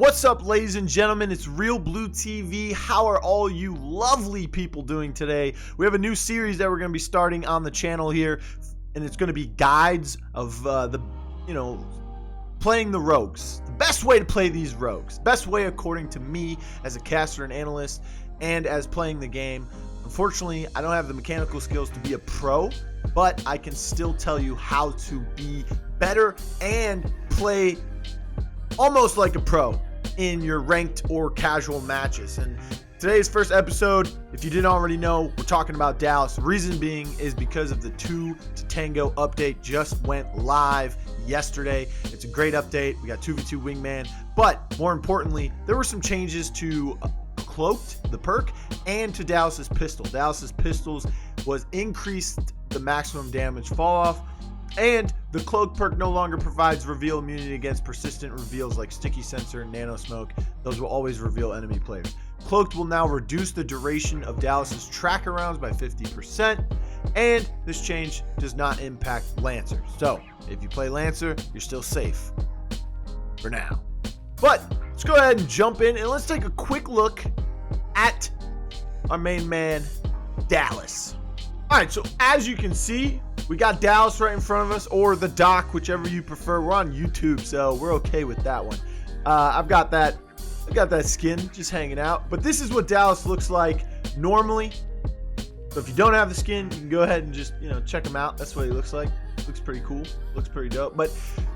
What's up, ladies and gentlemen? It's realBluTV. How are all you lovely people doing today? We have a new series that we're going to be starting on the channel here, and it's going to be guides of playing the rogues. The best way to play these rogues. Best way according to me as a caster and analyst and as playing the game. Unfortunately, I don't have the mechanical skills to be a pro, but I can still tell you how to be better and play almost like a pro in your ranked or casual matches. And today's first episode, if you didn't already know, we're talking about Dallas. The reason being is because of the 2 to Tango update just went live yesterday. It's a great update. We got 2v2 wingman, but more importantly, there were some changes to Cloaked, the perk, and to Dallas's pistol. Dallas's pistols was increased the maximum damage fall off, and the Cloak perk no longer provides reveal immunity against persistent reveals like Sticky Sensor and Nano Smoke. Those will always reveal enemy players. Cloaked will now reduce the duration of Dallas's tracker rounds by 50%, and this change does not impact Lancer. So if you play Lancer, you're still safe for now. But let's go ahead and jump in and let's take a quick look at our main man, Dallas. All right, so as you can see, we got Dallas right in front of us, or the dock, whichever you prefer. We're on YouTube, so we're okay with that one. I've got that skin just hanging out. But this is what Dallas looks like normally. So if you don't have the skin, you can go ahead and just check him out. That's what he looks like. Looks pretty cool. Looks pretty dope. But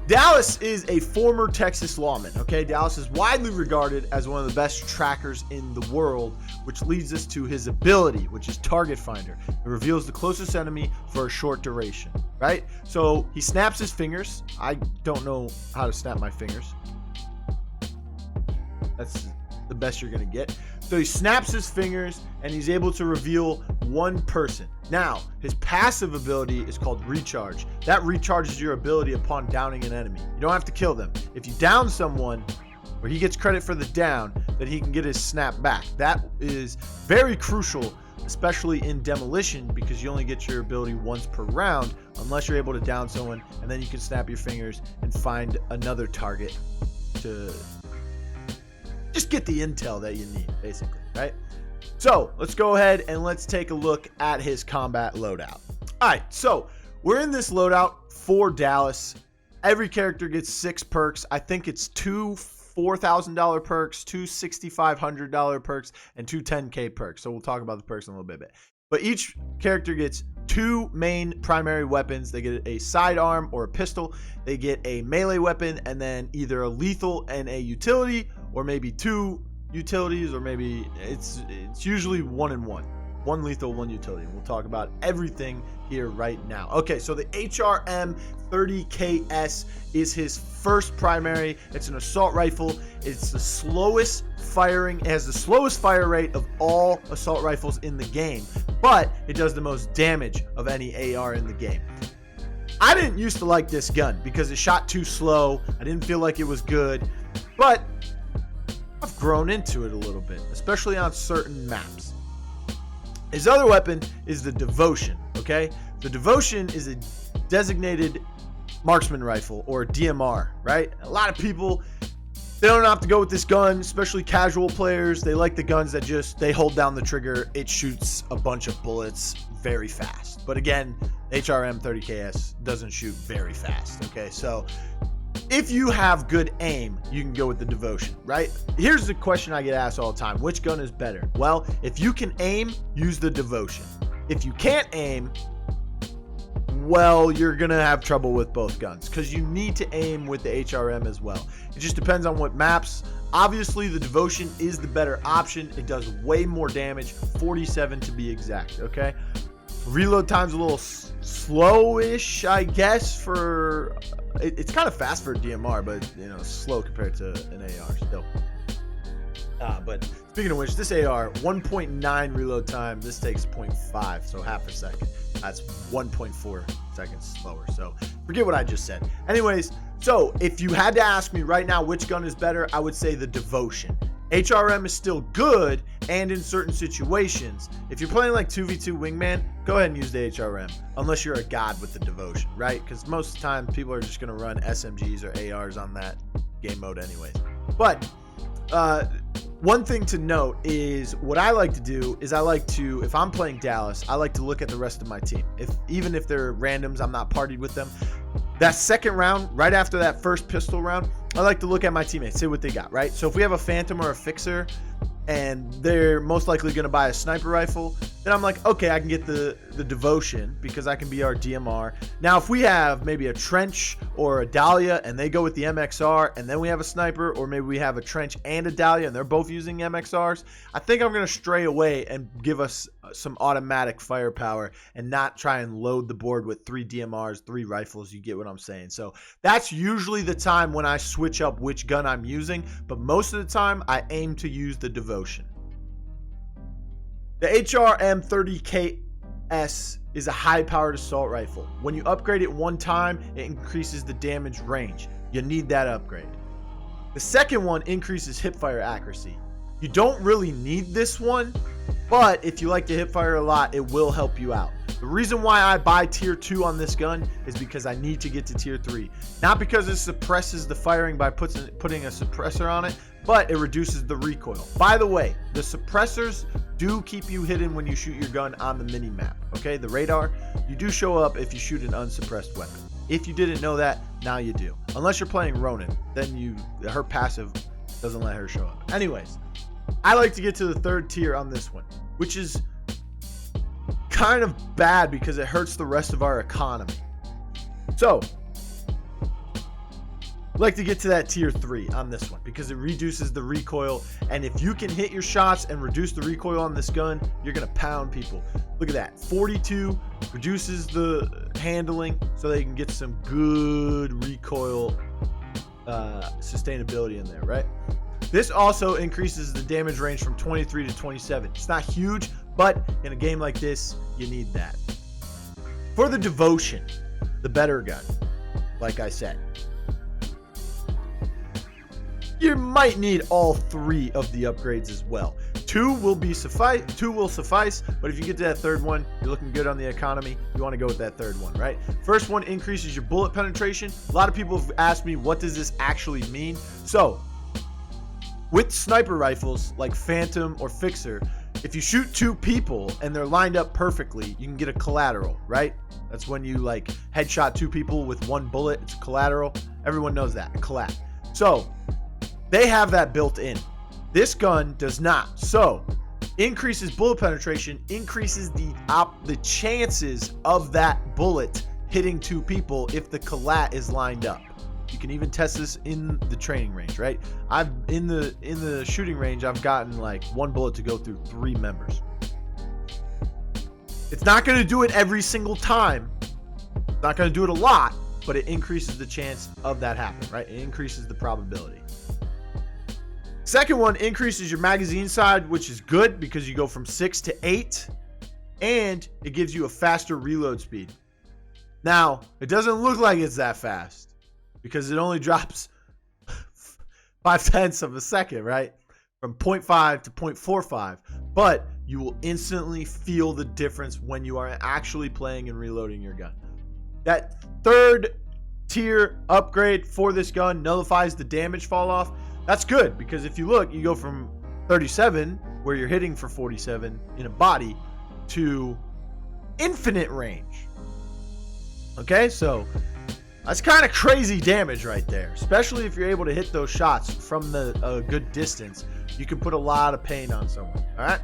Dallas is a former Texas lawman. Okay, Dallas is widely regarded as one of the best trackers in the world, which leads us to his ability, which is Target Finder. It reveals the closest enemy for a short duration. Right? So he snaps his fingers. I don't know how to snap my fingers. That's the best you're gonna get. So he snaps his fingers and he's able to reveal one person. Now, his passive ability is called Recharge. That recharges your ability upon downing an enemy. You don't have to kill them. If you down someone, or he gets credit for the down, then he can get his snap back. That is very crucial, especially in demolition, because you only get your ability once per round unless you're able to down someone, and then you can snap your fingers and find another target to just get the intel that you need, basically, right? So let's go ahead and let's take a look at his combat loadout. All right, so we're in this loadout for Dallas. Every character gets 6 perks. I think it's 2 $4,000 perks, 2 $6,500 perks, and 2 10K perks. So we'll talk about the perks in a little bit. But each character gets 2 main primary weapons. They get a sidearm or a pistol. They get a melee weapon, and then either a lethal and a utility, or maybe 2 utilities, or maybe it's usually 1 and 1. 1 lethal, 1 utility. We'll talk about everything here right now. Okay, so the HRM 30KS is his first primary. It's an assault rifle. It's the slowest firing. It has the slowest fire rate of all assault rifles in the game, but it does the most damage of any AR in the game. I didn't used to like this gun because it shot too slow. I didn't feel like it was good, but I've grown into it a little bit, especially on certain maps. His other weapon is the Devotion, okay? The Devotion is a designated marksman rifle, or DMR, right? A lot of people, they don't have to go with this gun, especially casual players. They like the guns that they hold down the trigger. It shoots a bunch of bullets very fast. But again, HRM 30KS doesn't shoot very fast, okay? So if you have good aim, you can go with the Devotion, right? Here's the question I get asked all the time. Which gun is better? Well, if you can aim, use the Devotion. If you can't aim, well, you're going to have trouble with both guns because you need to aim with the HRM as well. It just depends on what maps. Obviously, the Devotion is the better option. It does way more damage, 47 to be exact, okay? Reload time's a little slowish, I guess, for... It's kind of fast for a DMR, but slow compared to an AR still. But speaking of which, this AR 1.9 reload time. This takes 0.5, so half a second. That's 1.4 seconds slower. So forget what I just said. Anyways, so if you had to ask me right now which gun is better, I would say the Devotion. HRM is still good, and in certain situations, if you're playing like 2v2 wingman, go ahead and use the HRM, unless you're a god with the Devotion, right? Because most of the time, people are just going to run SMGs or ARs on that game mode anyways. But One thing to note is what I like to do is if I'm playing Dallas, I like to look at the rest of my team. Even if they're randoms, I'm not partied with them. That second round, right after that first pistol round, I like to look at my teammates, see what they got, right? So if we have a Phantom or a Fixer and they're most likely going to buy a sniper rifle, then I'm like, okay, I can get the Devotion because I can be our DMR. Now, if we have maybe a Trench or a Dahlia and they go with the MXR and then we have a sniper, or maybe we have a Trench and a Dahlia and they're both using MXRs, I think I'm going to stray away and give us some automatic firepower and not try and load the board with 3 DMRs, 3 rifles. You get what I'm saying? So that's usually the time when I switch up which gun I'm using, but most of the time I aim to use the Devotion. The HRM30KS is a high-powered assault rifle. When you upgrade it one time, it increases the damage range. You need that upgrade. The second one increases hipfire accuracy. You don't really need this one, but if you like to hipfire a lot, it will help you out. The reason why I buy tier 2 on this gun is because I need to get to tier 3. Not because it suppresses the firing by putting a suppressor on it, but it reduces the recoil. By the way, the suppressors do keep you hidden when you shoot your gun on the mini-map, okay? The radar, you do show up if you shoot an unsuppressed weapon. If you didn't know that, now you do. Unless you're playing Ronin, then her passive doesn't let her show up. Anyways, I like to get to the third tier on this one, which is kind of bad because it hurts the rest of our economy. So, I like to get to that tier 3 on this one because it reduces the recoil, and if you can hit your shots and reduce the recoil on this gun, you're gonna pound people. Look at that, 42 reduces the handling so they can get some good recoil sustainability in there, right? This also increases the damage range from 23 to 27. It's not huge, but in a game like this, you need that. For the Devotion, the better gun, like I said, you might need all 3 of the upgrades as well. 2 will suffice, but if you get to that third one, you're looking good on the economy, you want to go with that third one, right? First one increases your bullet penetration. A lot of people have asked me, what does this actually mean? So, with sniper rifles like Phantom or Fixer, if you shoot 2 people and they're lined up perfectly, you can get a collateral, right? That's when you like headshot 2 people with 1 bullet. It's collateral. Everyone knows that, a collat. So, they have that built in. This gun does not. So, increases bullet penetration, increases the chances of that bullet hitting 2 people if the collat is lined up. You can even test this in the training range, right? In the shooting range, I've gotten like 1 bullet to go through 3 members. It's not going to do it every single time. It's not going to do it a lot, but it increases the chance of that happening, right? It increases the probability. Second one increases your magazine side, which is good because you go from 6 to 8, and it gives you a faster reload speed. Now, it doesn't look like it's that fast because it only drops 0.5 of a second, right? From 0.5 to 0.45, but you will instantly feel the difference when you are actually playing and reloading your gun. That third tier upgrade for this gun nullifies the damage fall off. That's good because if you look, you go from 37, where you're hitting for 47 in a body, to infinite range. Okay, so that's kind of crazy damage right there, especially if you're able to hit those shots from a good distance. You can put a lot of pain on someone. All right,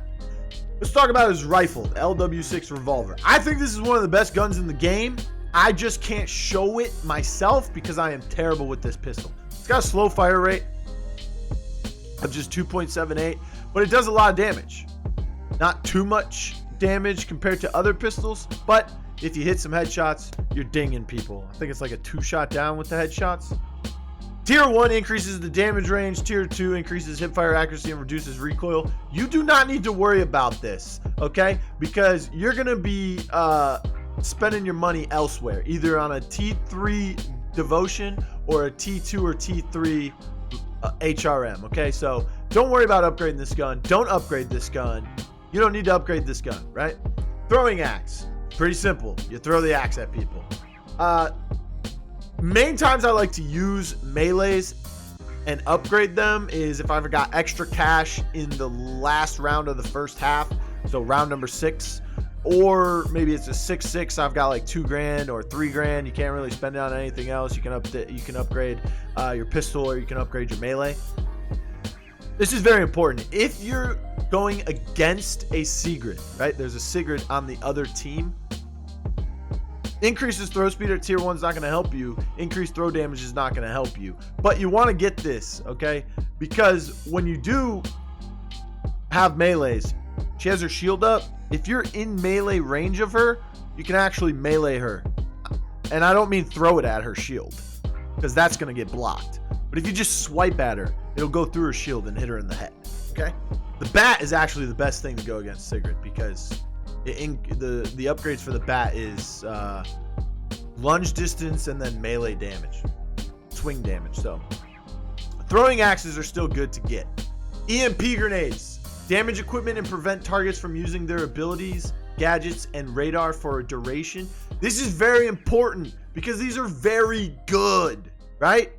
let's talk about his rifle, the LW6 revolver. I think this is one of the best guns in the game. I just can't show it myself because I am terrible with this pistol. It's got a slow fire rate of just 2.78, but it does a lot of damage. Not too much damage compared to other pistols, but if you hit some headshots, you're dinging people. I think it's like a 2-shot down with the headshots. Tier 1 increases the damage range. Tier 2 increases hipfire accuracy and reduces recoil. You do not need to worry about this, okay? Because you're going to be spending your money elsewhere, either on a T3 Devotion or a T2 or T3 HRM, okay? So don't worry about upgrading this gun. Don't upgrade this gun. You don't need to upgrade this gun, right? Throwing axe, pretty simple. You throw the axe at people. Main times I like to use melees and upgrade them is if I ever got extra cash in the last round of the first half, so round number 6, or maybe it's a 6-6. I've got like $2,000 or $3,000. You can't really spend it on anything else. You can upgrade your pistol, or you can upgrade your melee. This is very important. If you're going against a Sigrid, right? There's a Sigrid on the other team. Increases throw speed at tier 1 is not going to help you. Increased throw damage is not going to help you. But you want to get this, okay? Because when you do have melees, she has her shield up. If you're in melee range of her, you can actually melee her. And I don't mean throw it at her shield, because that's going to get blocked. But if you just swipe at her, it'll go through her shield and hit her in the head, okay? The bat is actually the best thing to go against Sigrid, because the upgrades for the bat is lunge distance and then melee damage, swing damage. So throwing axes are still good to get. EMP grenades damage equipment and prevent targets from using their abilities, gadgets, and radar for a duration. This is very important because these are very good, right?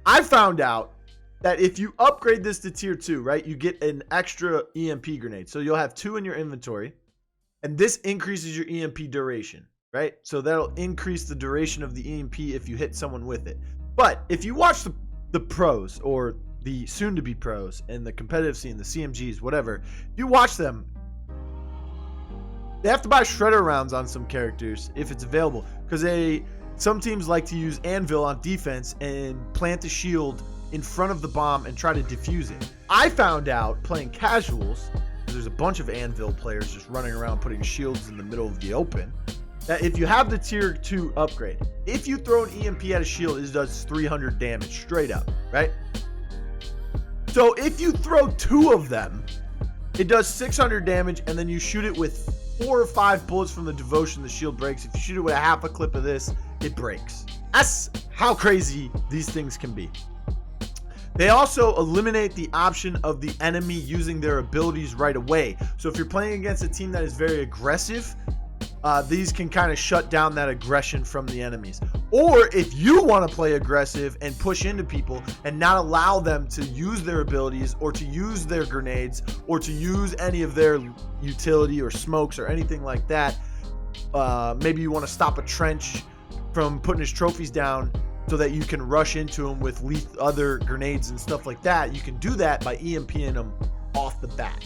I found out that if you upgrade this to tier 2, right, you get an extra EMP grenade. So you'll have 2 in your inventory, and this increases your EMP duration, right? So that'll increase the duration of the EMP if you hit someone with it. But if you watch the pros, or the soon-to-be pros in the competitive scene, the CMGs, whatever, you watch them, they have to buy shredder rounds on some characters if it's available, because some teams like to use anvil on defense and plant a shield in front of the bomb and try to defuse it. I found out playing casuals, there's a bunch of anvil players just running around putting shields in the middle of the open, that if you have the tier 2 upgrade, if you throw an EMP at a shield, it does 300 damage straight up, right? So if you throw 2 of them, it does 600 damage, and then you shoot it with 4 or 5 bullets from the devotion, the shield breaks. If you shoot it with a half a clip of this, it breaks. That's how crazy these things can be. They also eliminate the option of the enemy using their abilities right away. So if you're playing against a team that is very aggressive, these can kind of shut down that aggression from the enemies. Or if you want to play aggressive and push into people and not allow them to use their abilities, or to use their grenades, or to use any of their utility or smokes or anything like that, maybe you want to stop a trench from putting his trophies down so that you can rush into him with other grenades and stuff like that. You can do that by EMPing them off the bat.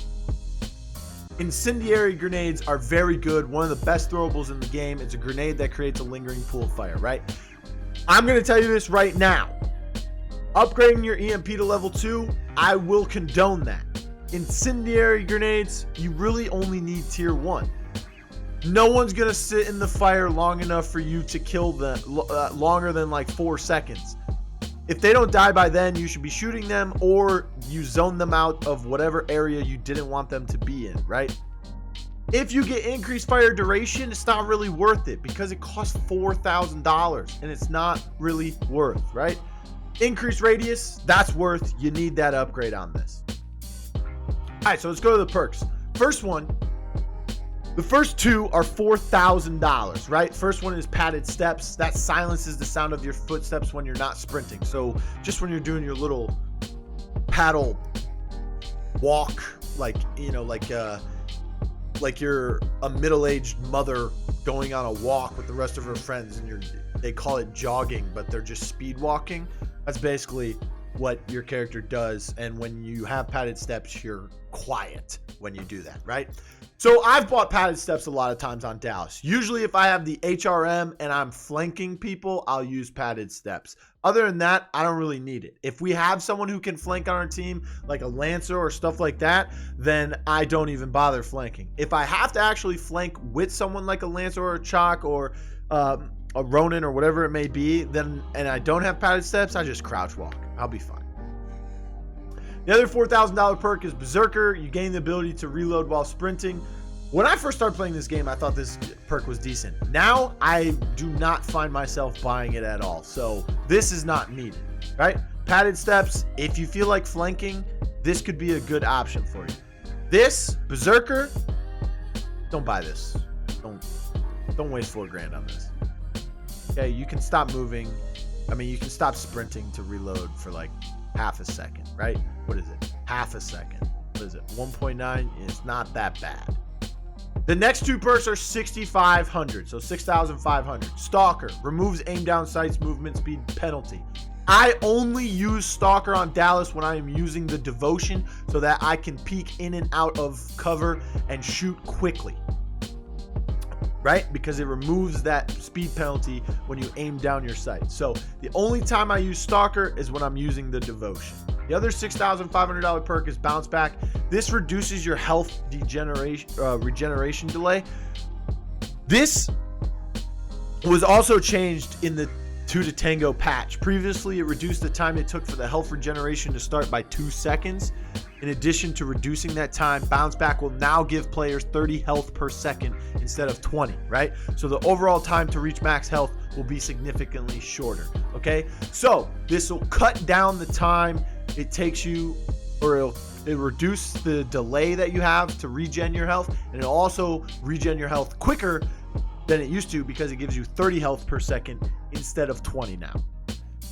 Incendiary grenades are very good. One of the best throwables in the game. It's a grenade that creates a lingering pool of fire, right? I'm going to tell you this right now. Upgrading your EMP to level 2, I will condone that. Incendiary grenades, you really only need tier 1. No one's going to sit in the fire long enough for you to kill them, longer than like 4 seconds. If they don't die by then, you should be shooting them, or you zone them out of whatever area you didn't want them to be in, right? If you get increased fire duration, it's not really worth it because it costs $4,000 and it's not really worth, right? Increased radius, that's worth. You need that upgrade on this. All right, so let's go to the perks. First one, the first 2 are $4,000, right? First one is padded steps. That silences the sound of your footsteps when you're not sprinting. So just when you're doing your little paddle walk, like, you know, like you're a middle-aged mother going on a walk with the rest of her friends, and they call it jogging, but they're just speed walking. That's basically what your character does. And when you have padded steps, you're quiet when you do that, right? So I've bought padded steps a lot of times on Dallas. Usually if I have the HRM and I'm flanking people, I'll use padded steps. Other than that, I don't really need it. If we have someone who can flank on our team, like a Lancer or stuff like that, then I don't even bother flanking. If I have to actually flank with someone like a Lancer or a Chalk or a Ronin or whatever it may be, then, and I don't have padded steps, I just crouch walk. I'll be fine. The other $4,000 perk is Berserker. You gain the ability to reload while sprinting. When I first started playing this game, I thought this perk was decent. Now, I do not find myself buying it at all. So this is not needed, right? Padded steps, if you feel like flanking, this could be a good option for you. This, Berserker, don't buy this. Don't waste $4,000 on this. Okay, you can stop moving. I mean, you can stop sprinting to reload for like half a second, right? What is it? Half a second. What is it? 1.9. It's not that bad. The next two perks are 6,500, so 6,500. Stalker removes aim down sights movement speed penalty. I only use Stalker on Dallas when I am using the devotion so that I can peek in and out of cover and shoot quickly, right? Because it removes that speed penalty when you aim down your sight. So the only time I use Stalker is when I'm using the devotion. The other $6,500 perk is Bounce Back. This reduces your health regeneration delay. This was also changed in the 2 to Tango patch. Previously, it reduced the time it took for the health regeneration to start by 2 seconds. In addition to reducing that time, Bounce Back will now give players 30 health per second instead of 20, right? So the overall time to reach max health will be significantly shorter, okay? So this will cut down the time it takes you, or it'll reduce the delay that you have to regen your health, and it'll also regen your health quicker than it used to because it gives you 30 health per second instead of 20 now.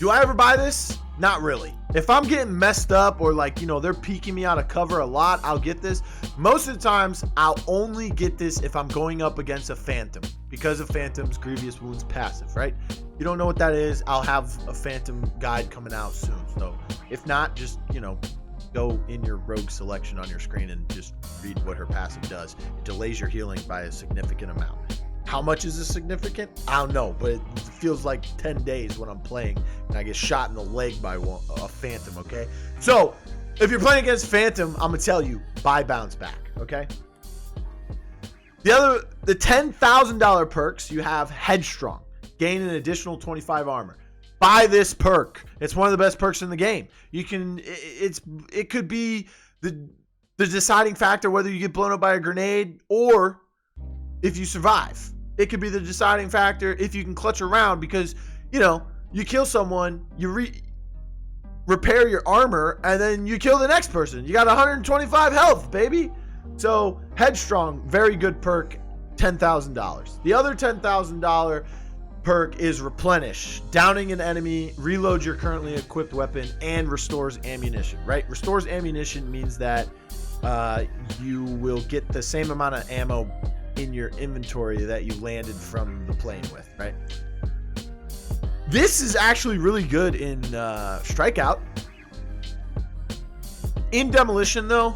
Do I ever buy this? Not really. If I'm getting messed up or like, you know, they're peeking me out of cover a lot, I'll get this. Most of the times, I'll only get this if I'm going up against a Phantom because of Phantom's Grievous Wounds passive, right? You don't know what that is, I'll have a Phantom guide coming out soon. So if not, just, you know, go in your rogue selection on your screen and just read what her passive does. It delays your healing by a significant amount. How much is this significant? I don't know, but it feels like 10 days when I'm playing and I get shot in the leg by a Phantom, okay? So, if you're playing against Phantom, I'm going to tell you, buy Bounce Back, okay? The $10,000 perks, you have Headstrong. Gain an additional 25 armor. Buy this perk. It's one of the best perks in the game. You can, it could be the deciding factor whether you get blown up by a grenade or if you survive. It could be the deciding factor if you can clutch around because, you know, you kill someone, you repair your armor, and then you kill the next person. You got 125 health, baby. So, Headstrong, very good perk, $10,000. The other $10,000 perk is Replenish. Downing an enemy, reloads your currently equipped weapon, and restores ammunition, right? Restores ammunition means that you will get the same amount of ammo in your inventory that you landed from the plane with, right? This is actually really good in Strikeout. In Demolition, though,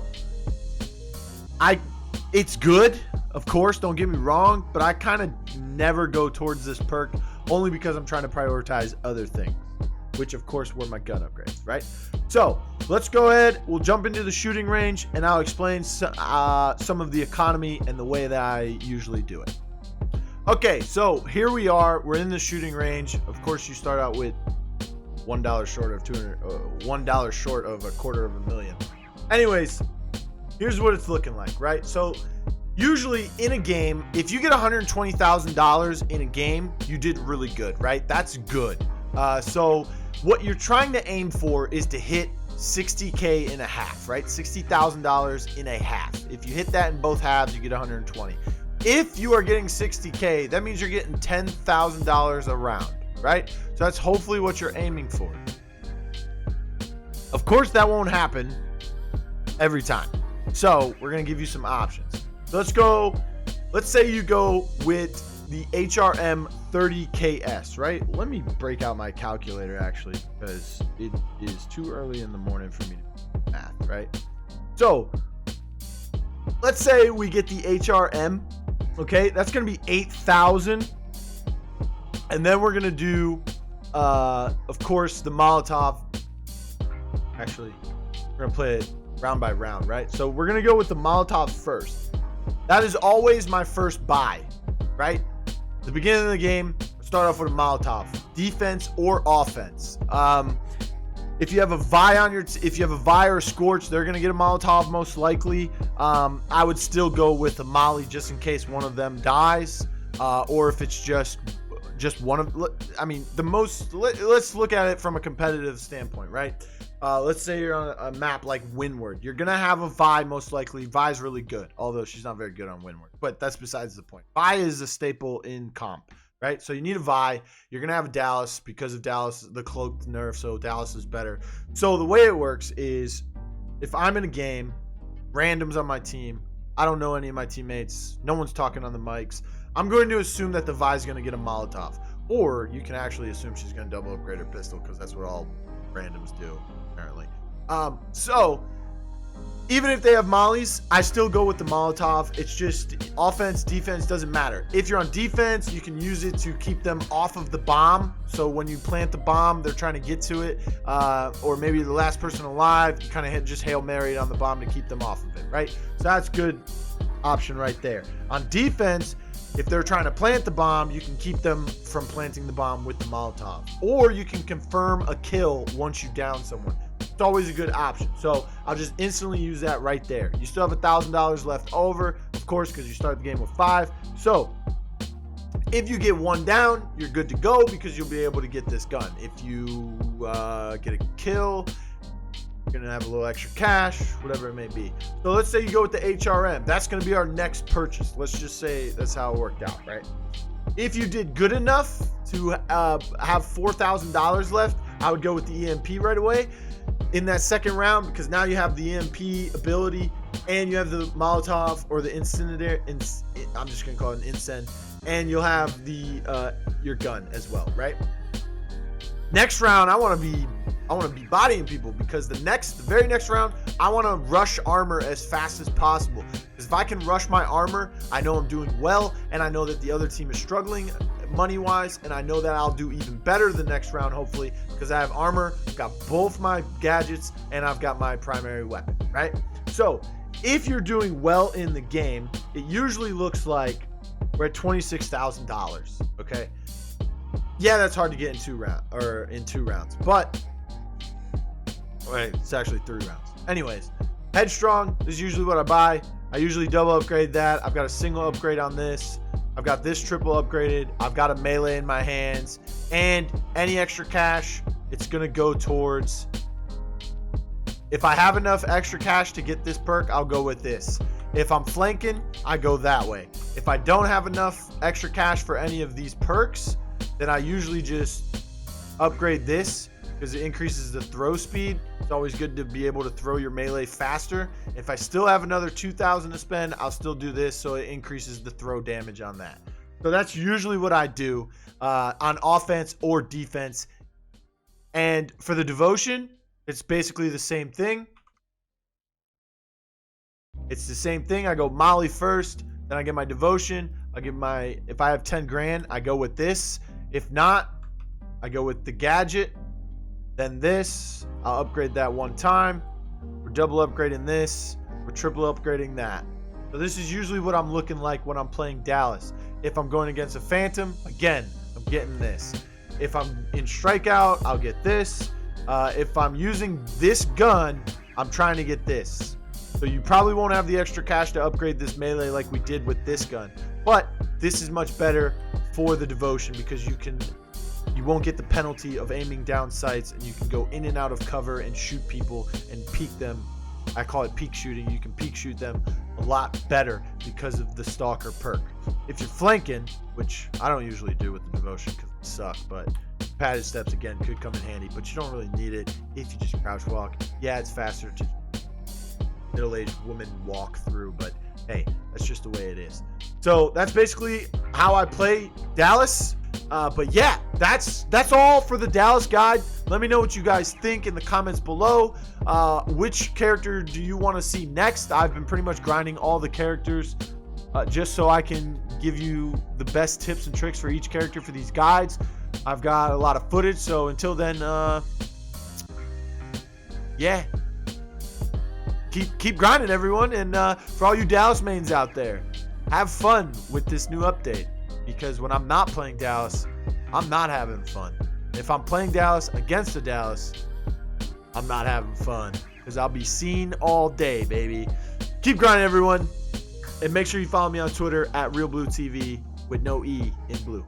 it's good, of course, don't get me wrong, but I kind of never go towards this perk only because I'm trying to prioritize other things, which of course were my gun upgrades, right? So let's go ahead, we'll jump into the shooting range and I'll explain some of the economy and the way that I usually do it. Okay, so here we are, we're in the shooting range. Of course, you start out with $1 short of $1 short of $250,000. Anyways, here's what it's looking like, right? So usually in a game, if you get $120,000 in a game, you did really good, right? That's good. So what you're trying to aim for is to hit 60K in a half, right? $60,000 in a half. If you hit that in both halves, you get 120. If you are getting 60K, that means you're getting $10,000 a round, right? So that's hopefully what you're aiming for. Of course, that won't happen every time. So we're going to give you some options. So let's say you go with the HRM 30KS, right? Let me break out my calculator actually, because it is too early in the morning for me to do math, right? So let's say we get the HRM, okay? That's going to be 8,000. And then we're going to do, of course, the Molotov. Actually, we're going to play it round by round, right? So we're going to go with the Molotov first. That is always my first buy, right? At the beginning of the game, start off with a Molotov, defense or offense. If you have a Vi or a Scorch, they're gonna get a Molotov most likely. I would still go with a Molly just in case one of them dies, or if it's just one of. I mean, let's look at it from a competitive standpoint, right? Let's say you're on a map like Windward. You're gonna have a Vi most likely. Vi's really good, although she's not very good on Windward. But that's besides the point. Vi is a staple in comp. right? So you need a Vi. You're going to have a Dallas because of Dallas, the cloaked nerf, so Dallas is better. So the way it works is if I'm in a game, randoms on my team, I don't know any of my teammates, no one's talking on the mics, I'm going to assume that the Vi is going to get a Molotov. Or you can actually assume she's going to double upgrade her pistol because that's what all randoms do, apparently. So even if they have mollies, I still go with the Molotov. It's just offense, defense, doesn't matter. If you're on defense, you can use it to keep them off of the bomb. So when you plant the bomb, they're trying to get to it. Or maybe the last person alive, you kind of just Hail Mary it on the bomb to keep them off of it, right? So that's good option right there. On defense, if they're trying to plant the bomb, you can keep them from planting the bomb with the Molotov. Or you can confirm a kill once you down someone. It's always a good option. So I'll just instantly use that right there. You still have $1,000 left over, of course, because you start the game with 5. So if you get one down, you're good to go because you'll be able to get this gun. If you get a kill, you're gonna have a little extra cash, whatever it may be. So let's say you go with the HRM. That's gonna be our next purchase. Let's just say that's how it worked out, right? If you did good enough to have $4,000 left, I would go with the EMP right away in that second round because now you have the EMP ability and you have the Molotov or the incendiary. I'm just gonna call it an incend, and you'll have the your gun as well, right? Next round, I want to be bodying people because the very next round, I want to rush armor as fast as possible. Because if I can rush my armor, I know I'm doing well, and I know that the other team is struggling money-wise, and I know that I'll do even better the next round, hopefully, because I have armor, I've got both my gadgets, and I've got my primary weapon, right? So if you're doing well in the game, it usually looks like we're at $26,000, okay? Yeah, that's hard to get in 2 rounds, but wait, it's actually 3 rounds. Anyways, Headstrong is usually what I buy. I usually double upgrade that. I've got a single upgrade on this. I've got this triple upgraded. I've got a melee in my hands, and any extra cash, it's gonna go towards. If I have enough extra cash to get this perk, I'll go with this. If I'm flanking, I go that way. If I don't have enough extra cash for any of these perks, then I usually just upgrade this because it increases the throw speed. It's always good to be able to throw your melee faster. If I still have another 2,000 to spend, I'll still do this so it increases the throw damage on that. So that's usually what I do on offense or defense. And for the devotion, it's basically the same thing. It's the same thing. I go Molly first, then I get my devotion. If I have 10 grand, I go with this. If not, I go with the gadget, then this. I'll upgrade that one time. We're double upgrading this. We're triple upgrading that. So this is usually what I'm looking like when I'm playing Dallas. If I'm going against a Phantom, again, I'm getting this. If I'm in Strikeout, I'll get this. If I'm using this gun, I'm trying to get this. So you probably won't have the extra cash to upgrade this melee like we did with this gun. But this is much better for the devotion because you won't get the penalty of aiming down sights, and you can go in and out of cover and shoot people and peek them. I call it peek shooting. You can peek shoot them a lot better because of the stalker perk. If you're flanking, which I don't usually do with the devotion because it sucks, but padded steps again could come in handy, but you don't really need it if you just crouch walk. Yeah, it's faster to middle-aged woman walk through, but hey, that's just the way it is. So that's basically how I play Dallas. But yeah, that's all for the Dallas guide. Let me know what you guys think in the comments below. Which character do you want to see next? I've been pretty much grinding all the characters just so I can give you the best tips and tricks for each character for these guides. I've got a lot of footage, so until then, yeah, keep grinding, everyone. And for all you Dallas mains out there, have fun with this new update, because when I'm not playing Dallas, I'm not having fun. If I'm playing Dallas against the Dallas, I'm not having fun, because I'll be seen all day, baby. Keep grinding, everyone, and make sure you follow me on Twitter at realBluTV with no E in blue.